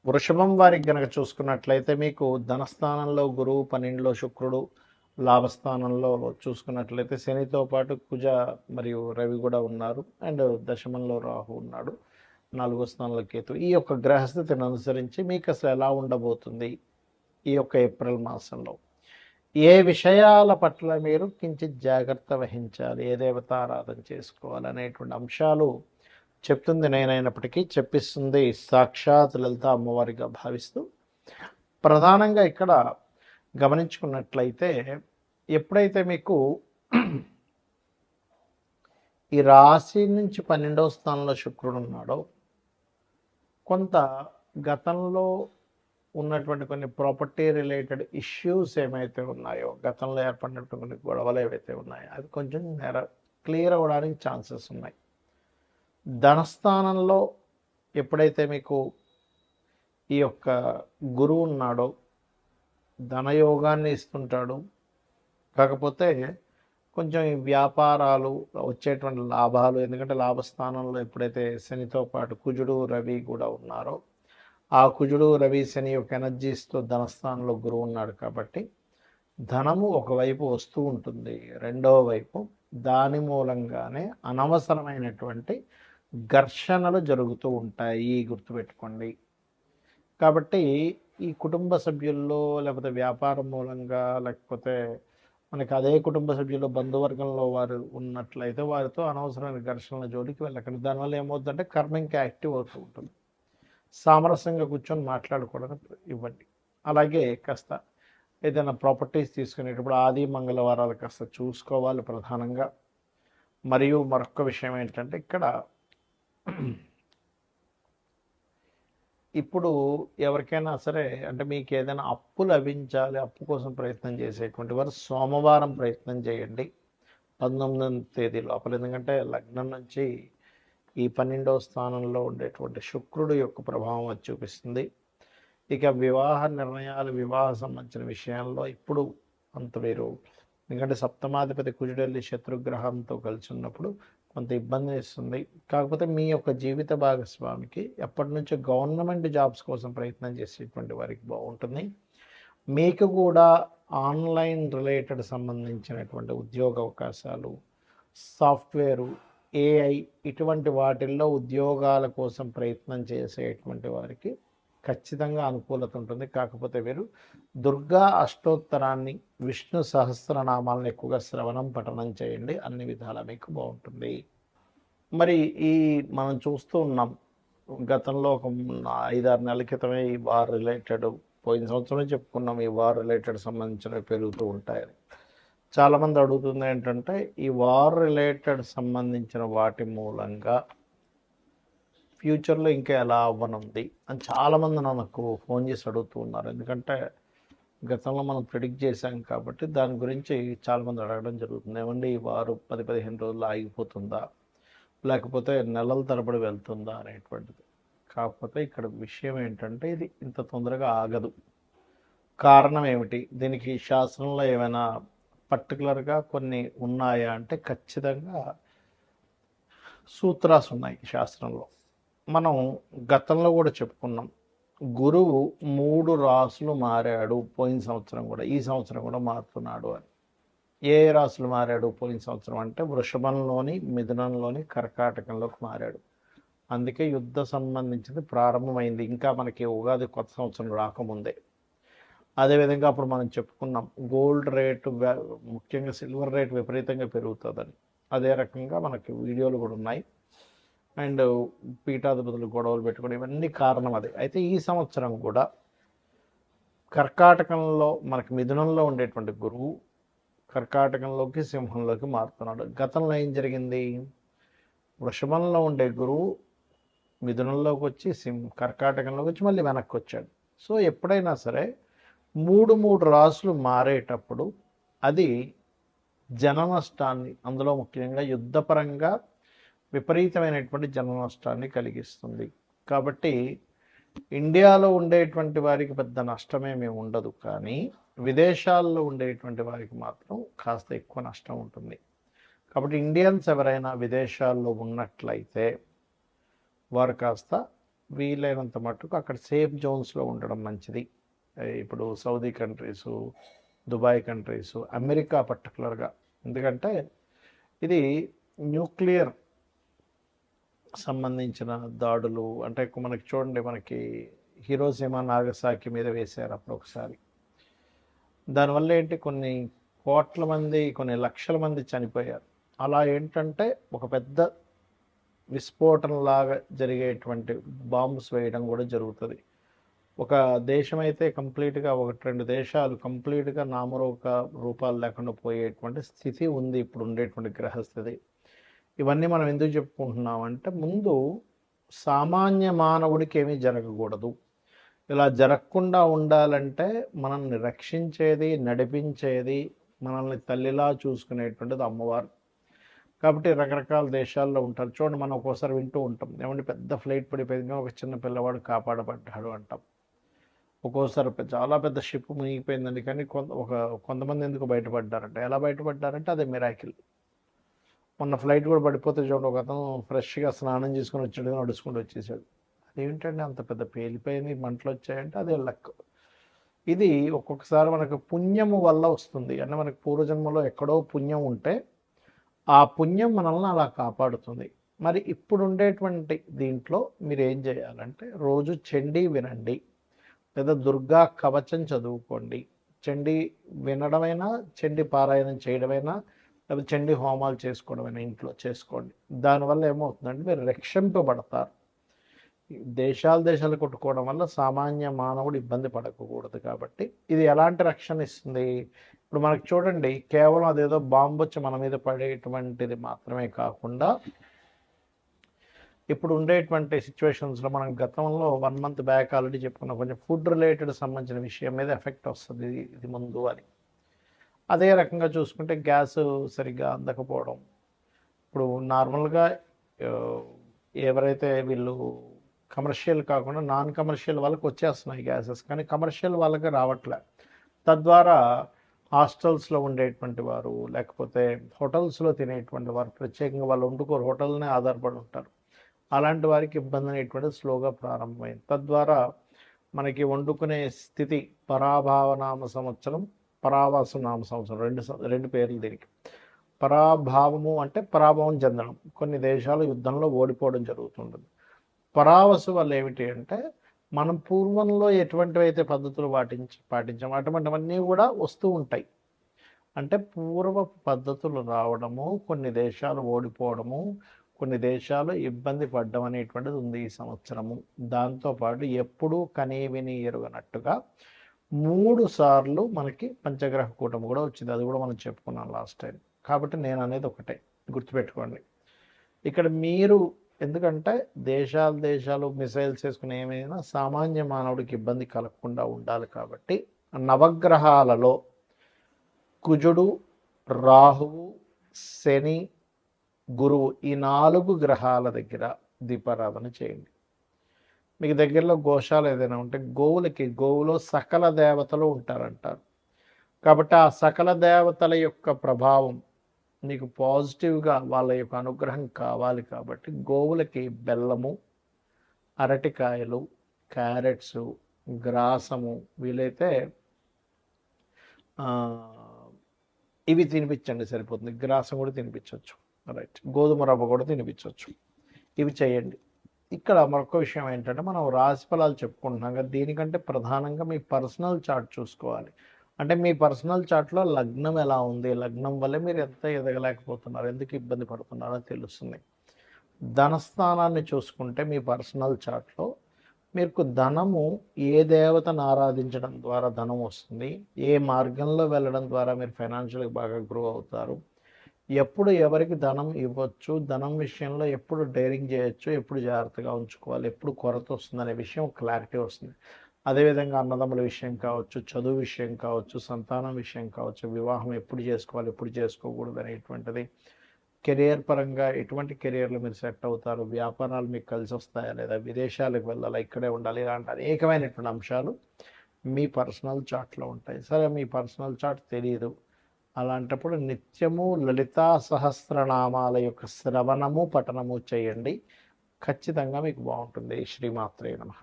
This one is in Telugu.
వృషభం వారికి గనక చూసుకున్నట్లయితే మీకు ధనస్థానంలో గురువు, 12లో శుక్రుడు, లాభస్థానంలో చూసుకున్నట్లయితే శనితో పాటు కుజ మరియు రవి కూడా ఉన్నారు. అండ్ దశమంలో రాహు ఉన్నాడు, 4వ స్థానంలో కేతు. ఈ యొక్క గ్రహస్థితిని అనుసరించి మీకు అసలు ఎలా ఉండబోతుంది ఈ యొక్క ఏప్రిల్ మాసంలో, ఏ విషయాల పట్ల మీరు కించిత్ జాగ్రత్త వహించాలి, ఏ దేవతారాధన చేసుకోవాలి అనేటువంటి అంశాలు చెప్తుంది నేనైనప్పటికీ చెప్పిస్తుంది సాక్షాత్ లలిత అమ్మవారిగా భావిస్తూ. ప్రధానంగా ఇక్కడ గమనించుకున్నట్లయితే ఎప్పుడైతే మీకు ఈ రాశి నుంచి 12వ స్థానంలో శుక్రుడు ఉన్నాడో, కొంత గతంలో ఉన్నటువంటి కొన్ని ప్రాపర్టీ రిలేటెడ్ ఇష్యూస్ ఏమైతే ఉన్నాయో, గతంలో ఏర్పడినటువంటి కొన్ని గొడవలు ఏవైతే ఉన్నాయో అవి కొంచెం క్లియర్ అవ్వడానికి ఛాన్సెస్ ఉన్నాయి. ధనస్థానంలో ఎప్పుడైతే మీకు ఈ యొక్క గురువు ఉన్నాడో ధనయోగాన్ని ఇస్తుంటాడు. కాకపోతే కొంచెం ఈ వ్యాపారాలు వచ్చేటువంటి లాభాలు, ఎందుకంటే లాభస్థానంలో ఎప్పుడైతే శనితో పాటు కుజుడు రవి కూడా ఉన్నారో, ఆ కుజుడు రవి శని యొక్క ఎనర్జీస్తో ధనస్థానంలో గురువు ఉన్నాడు కాబట్టి ధనము ఒకవైపు వస్తూ ఉంటుంది, రెండవ వైపు దాని మూలంగానే అనవసరమైనటువంటి ఘర్షణలు జరుగుతూ ఉంటాయి, గుర్తుపెట్టుకోండి. కాబట్టి ఈ కుటుంబ సభ్యుల్లో లేకపోతే వ్యాపారం మూలంగా, లేకపోతే మనకి అదే కుటుంబ సభ్యుల్లో బంధువర్గంలో వారు ఉన్నట్లయితే వారితో అనవసరమైన ఘర్షణల జోలికి వెళ్ళకండి. దానివల్ల ఏమవుతుందంటే కర్మ ఇంకా యాక్టివ్ అవుతూ ఉంటుంది. సామరస్యంగా కూర్చొని మాట్లాడుకోవడం ఇవ్వండి. అలాగే కాస్త ఏదైనా ప్రాపర్టీస్ తీసుకునేటప్పుడు ఆది మంగళవారాలు కాస్త చూసుకోవాలి ప్రధానంగా. మరియు మరొక విషయం ఏంటంటే ఇక్కడ ఇప్పుడు ఎవరికైనా సరే అంటే మీకు ఏదైనా అప్పు లభించాలి, అప్పు కోసం ప్రయత్నం చేసేటువంటి వారు సోమవారం ప్రయత్నం చేయండి 19వ తేదీ లోపల. ఎందుకంటే లగ్నం నుంచి ఈ 12వ స్థానంలో ఉండేటువంటి శుక్రుడు యొక్క ప్రభావం అది చూపిస్తుంది. ఇక వివాహ నిర్ణయాలు, వివాహ సంబంధించిన విషయాల్లో ఇప్పుడు అంత వేరు, ఎందుకంటే సప్తమాధిపతి కుజుడెల్లి శత్రుగ్రహంతో కలిసి ఉన్నప్పుడు కొంత ఇబ్బందిని ఇస్తుంది. కాకపోతే మీ యొక్క జీవిత భాగస్వామికి ఎప్పటి నుంచో గవర్నమెంట్ జాబ్స్ కోసం ప్రయత్నం చేసేటువంటి వారికి బాగుంటుంది. మీకు కూడా ఆన్లైన్ రిలేటెడ్ సంబంధించినటువంటి ఉద్యోగ అవకాశాలు, సాఫ్ట్వేరు, ఏఐ ఇటువంటి వాటిల్లో ఉద్యోగాల కోసం ప్రయత్నం చేసేటువంటి వారికి ఖచ్చితంగా అనుకూలత ఉంటుంది. కాకపోతే వీరు దుర్గా అష్టోత్తరాన్ని, విష్ణు సహస్రనామాలను ఎక్కువగా శ్రవణం పఠనం చేయండి, అన్ని విధాలా మీకు బాగుంటుంది. మరి మనం చూస్తూ ఉన్నాం గతంలో ఒక 5-6 నెలల క్రితమే ఈ వార్ రిలేటెడ్, పోయిన సంవత్సరం చెప్పుకున్నాం ఈ వార్ రిలేటెడ్ సంబంధించినవి పెరుగుతూ ఉంటాయని. చాలామంది అడుగుతుంది ఏంటంటే ఈ వార్ రిలేటెడ్ సంబంధించిన వాటి మూలంగా ఫ్యూచర్లో ఇంకా ఎలా అవ్వనుంది అని చాలామంది నాకు ఫోన్ చేసి అడుగుతూ ఉన్నారు. ఎందుకంటే గతంలో మనం ప్రిడిక్ట్ చేశాం కాబట్టి దాని గురించి చాలామంది అడగడం జరుగుతుంది. ఏమండి ఈ వారు 10-15 రోజులు ఆగిపోతుందా, లేకపోతే నెలల తరబడి వెళ్తుందా అనేటువంటిది. కాకపోతే ఇక్కడ విషయం ఏంటంటే ఇది ఇంత తొందరగా ఆగదు. కారణం ఏమిటి, దీనికి శాస్త్రంలో ఏమైనా పర్టికులర్గా కొన్ని ఉన్నాయా అంటే ఖచ్చితంగా సూత్రాస్ ఉన్నాయి శాస్త్రంలో. మనం గతంలో కూడా చెప్పుకున్నాం, గురువు 3 రాసులు మారాడు పోయిన సంవత్సరం కూడా, ఈ సంవత్సరం కూడా మారుతున్నాడు అని. ఏ రాసులు మారాడు పోయిన సంవత్సరం అంటే వృషభంలోని, మిథునంలోని, కర్కాటకంలోకి మారాడు. అందుకే యుద్ధ సంబంధించింది ప్రారంభమైంది, ఇంకా మనకి ఉగాది కొత్త సంవత్సరం రాకముందే. అదేవిధంగా అప్పుడు మనం చెప్పుకున్నాం గోల్డ్ రేటు, ముఖ్యంగా సిల్వర్ రేటు విపరీతంగా పెరుగుతుందని. అదే రకంగా మనకి వీడియోలు కూడా ఉన్నాయి. అండ్ పీఠాధిపతులు గొడవలు పెట్టుకోవడం, ఇవన్నీ కారణం అదే. అయితే ఈ సంవత్సరం కూడా కర్కాటకంలో మనకి మిథునంలో ఉండేటువంటి గురువు కర్కాటకంలోకి, సింహంలోకి మారుతున్నాడు. గతంలో ఏం జరిగింది, వృషభంలో ఉండే గురువు మిథునంలోకి వచ్చి కర్కాటకంలోకి వచ్చి మళ్ళీ వెనక్కి వచ్చాడు. సో ఎప్పుడైనా సరే 3 రాసులు మారేటప్పుడు అది జన నష్టాన్ని, అందులో ముఖ్యంగా యుద్ధపరంగా విపరీతమైనటువంటి జన నష్టాన్ని కలిగిస్తుంది. కాబట్టి ఇండియాలో ఉండేటువంటి వారికి పెద్ద నష్టమేమీ ఉండదు, కానీ విదేశాల్లో ఉండేటువంటి వారికి మాత్రం కాస్త ఎక్కువ నష్టం ఉంటుంది. కాబట్టి ఇండియన్స్ ఎవరైనా విదేశాల్లో ఉన్నట్లయితే వారు కాస్త వీలైనంత మట్టుకు అక్కడ సేఫ్ జోన్స్లో ఉండడం మంచిది. ఇప్పుడు Saudi countries, Dubai countries, America పర్టికులర్గా, ఎందుకంటే ఇది న్యూక్లియర్ సంబంధించిన దాడులు. అంటే మనకి చూడండి, మనకి హిరోషిమా నాగసాకి మీద వేశారు అప్పుడు ఒకసారి. దానివల్ల ఏంటి, కొన్ని కోట్ల మంది, కొన్ని లక్షల మంది చనిపోయారు. అలా ఏంటంటే ఒక పెద్ద విస్ఫోటనలాగా జరిగేటువంటి బాంబ్స్ వేయడం కూడా జరుగుతుంది. ఒక దేశం అయితే కంప్లీట్గా, ఒకటి రెండు దేశాలు కంప్లీట్గా రూపాలు లేకుండా పోయేటువంటి స్థితి ఉంది ఇప్పుడు ఉండేటువంటి గ్రహస్థితి. ఇవన్నీ మనం ఎందుకు చెప్పుకుంటున్నాం అంటే, ముందు సామాన్య మానవుడికి ఏమీ జరగకూడదు. ఇలా జరగకుండా ఉండాలంటే మనల్ని రక్షించేది, నడిపించేది, మనల్ని తల్లిలా చూసుకునేటువంటిది అమ్మవారు. కాబట్టి రకరకాల దేశాల్లో ఉంటారు. చూడండి, మనం ఒక్కోసారి వింటూ ఉంటాం, ఏమంటే పెద్ద ఫ్లైట్ పడిపోయింది, ఒక చిన్న పిల్లవాడు కాపాడబడ్డాడు అంటాం. ఒక్కోసారి చాలా పెద్ద షిప్ మునిగిపోయిందండి, కానీ కొంతమంది ఎందుకు బయటపడ్డారంటే, ఎలా బయటపడ్డారంటే అదే మిరాకిల్. మొన్న ఫ్లైట్ కూడా పడిపోతే చూడండి, ఒక అతను ఫ్రెష్గా స్నానం చేసుకుని వచ్చాడు, నడుచుకుంటూ వచ్చేసాడు. అదేంటంటే అంత పెద్ద పేలిపోయింది, మంటలు వచ్చాయంటే అదే లక్. ఇది ఒక్కొక్కసారి మనకు పుణ్యము వల్ల వస్తుంది. అంటే మనకు పూర్వజన్మలో ఎక్కడో పుణ్యం ఉంటే ఆ పుణ్యం మనల్ని అలా కాపాడుతుంది. మరి ఇప్పుడు ఉండేటువంటి దీంట్లో మీరు ఏం చేయాలంటే, రోజు చండీ వినండి, లేదా దుర్గా కవచం చదువుకోండి. చండీ వినడమైనా, చండీ పారాయణం చేయడమైనా, లేదా చండీ హోమాలు చేసుకోవడమైనా ఇంట్లో చేసుకోండి. దానివల్ల ఏమవుతుందంటే మీరు రక్షింపబడతారు. దేశాలు కొట్టుకోవడం వల్ల సామాన్య మానవుడు ఇబ్బంది పడకూడదు. కాబట్టి ఇది ఎలాంటి రక్షణ ఇస్తుంది? ఇప్పుడు మనకు చూడండి, కేవలం అదేదో బాంబు వచ్చి మన మీద పడేటువంటిది మాత్రమే కాకుండా, ఇప్పుడు ఉండేటువంటి సిచ్యువేషన్స్లో మనం గతంలో 1 month బ్యాక్ ఆల్రెడీ చెప్పుకున్నాం, కొంచెం ఫుడ్ రిలేటెడ్ సంబంధించిన విషయం మీద ఎఫెక్ట్ వస్తుంది ఇది ముందు అని. అదే రకంగా చూసుకుంటే గ్యాస్ సరిగ్గా అందకపోవడం. ఇప్పుడు నార్మల్గా ఎవరైతే వీళ్ళు కమర్షియల్ కాకుండా నాన్ కమర్షియల్ వాళ్ళకి వచ్చేస్తున్నాయి గ్యాసెస్, కానీ కమర్షియల్ వాళ్ళకి రావట్లే. తద్వారా హాస్టల్స్లో ఉండేటువంటి వారు, లేకపోతే హోటల్స్లో తినేటువంటి వారు, ప్రత్యేకంగా వాళ్ళు వండుకోరు, హోటల్నే ఆధారపడి ఉంటారు. అలాంటి వారికి ఇబ్బంది అనేటువంటిది స్లోగా ప్రారంభమైంది. తద్వారా మనకి వండుకునే స్థితి, పరాభావనామ సంవత్సరం, పరావాసు నామ సంవత్సరం, రెండు పేర్లు దీనికి. పరాభావము అంటే పరాభవం చెందడం, కొన్ని దేశాలు యుద్ధంలో ఓడిపోవడం జరుగుతుంటుంది. పరావసు వల్ల ఏమిటి అంటే, మనం పూర్వంలో ఎటువంటివైతే పద్ధతులు పాటించాము అటువంటివన్నీ కూడా వస్తూ ఉంటాయి. అంటే పూర్వ పద్ధతులు రావడము, కొన్ని దేశాలు ఓడిపోవడము, కొన్ని దేశాలు ఇబ్బంది పడ్డం అనేటువంటిది ఉంది ఈ సంవత్సరము. దాంతోపాటు ఎప్పుడూ కనీవిని ఎరుగనట్టుగా 3 సార్లు మనకి పంచగ్రహ కూటమి కూడా వచ్చింది. అది కూడా మనం చెప్పుకున్నాం లాస్ట్ టైం. కాబట్టి నేను అనేది ఒకటే గుర్తుపెట్టుకోండి. ఇక్కడ మీరు, ఎందుకంటే దేశాలు మిసైల్స్ వేసుకుని ఏమైనా సామాన్య మానవుడికి ఇబ్బంది కలగకుండా ఉండాలి. కాబట్టి నవగ్రహాలలో కుజుడు, రాహువు, శని, గురువు, ఈ 4 గ్రహాల దగ్గర దీపారాధన చేయండి. మీకు దగ్గరలో గోశాల ఏదైనా ఉంటే గోవులో సకల దేవతలు ఉంటారంటారు. కాబట్టి ఆ సకల దేవతల యొక్క ప్రభావం నీకు పాజిటివ్గా, వాళ్ళ యొక్క అనుగ్రహం కావాలి. కాబట్టి గోవులకి బెల్లము, అరటికాయలు, క్యారెట్స్, గ్రాసము, వీలైతే ఇవి తినిపించండి, సరిపోతుంది. గ్రాసం కూడా తినిపించవచ్చు, రైట్. గోధుమ రవ్వ కూడా తినిపించవచ్చు. ఇవి చేయండి. ఇక్కడ మరొక విషయం ఏంటంటే, మనం రాశి ఫలాలు చెప్పుకుంటున్నాం కదా, దీనికంటే ప్రధానంగా మీ పర్సనల్ చార్ట్ చూసుకోవాలి. అంటే మీ పర్సనల్ చార్ట్లో లగ్నం ఎలా ఉంది, లగ్నం వల్ల మీరు ఎంత ఎదగలేకపోతున్నారు, ఎందుకు ఇబ్బంది పడుతున్నారో తెలుస్తుంది. ధనస్థానాన్ని చూసుకుంటే మీ పర్సనల్ చార్ట్లో మీకు ధనము ఏ దేవతను ఆరాధించడం ద్వారా ధనం వస్తుంది, ఏ మార్గంలో వెళ్ళడం ద్వారా మీరు ఫైనాన్షియల్గా బాగా గ్రో అవుతారు, ఎప్పుడు ఎవరికి ధనం ఇవ్వచ్చు, ధనం విషయంలో ఎప్పుడు డేరింగ్ చేయొచ్చు, ఎప్పుడు జాగ్రత్తగా ఉంచుకోవాలి, ఎప్పుడు కొరత వస్తుందనే విషయం క్లారిటీ వస్తుంది. అదేవిధంగా అన్నదమ్ముల విషయం కావచ్చు, చదువు విషయం కావచ్చు, సంతానం విషయం కావచ్చు, వివాహం ఎప్పుడు చేసుకోవాలి, ఎప్పుడు చేసుకోకూడదు అనేటువంటిది, కెరియర్ పరంగా ఎటువంటి కెరియర్లు మీరు సెట్ అవుతారు, వ్యాపారాలు మీకు కలిసి వస్తాయా లేదా, విదేశాలకు వెళ్ళాలా, ఇక్కడే ఉండాలి, ఇలాంటి అనేకమైనటువంటి అంశాలు మీ పర్సనల్ చార్ట్లో ఉంటాయి. సరే, మీ పర్సనల్ చార్ట్ తెలియదు, అలాంటప్పుడు నిత్యము లలితా సహస్రనామాల యొక్క శ్రవణము, పఠనము చేయండి. ఖచ్చితంగా మీకు బాగుంటుంది. శ్రీమాత్రే నమః.